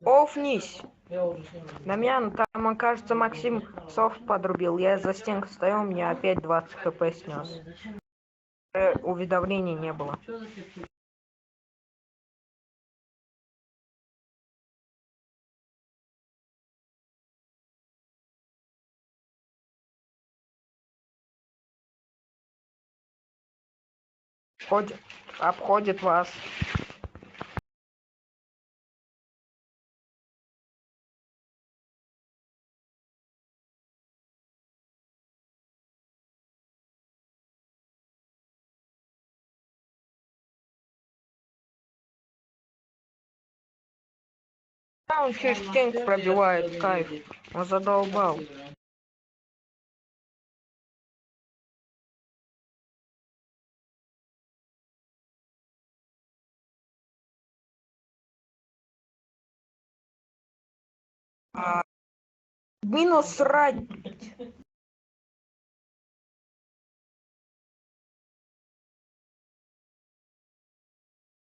Офнись! Дамьян, там, окажется, Максим софт подрубил. Я за стенкой стою, у меня опять 20 хп снес. Уведомлений не было. Обходит вас. Да, он через стенку пробивает, кайф. Он задолбал. Минус срать.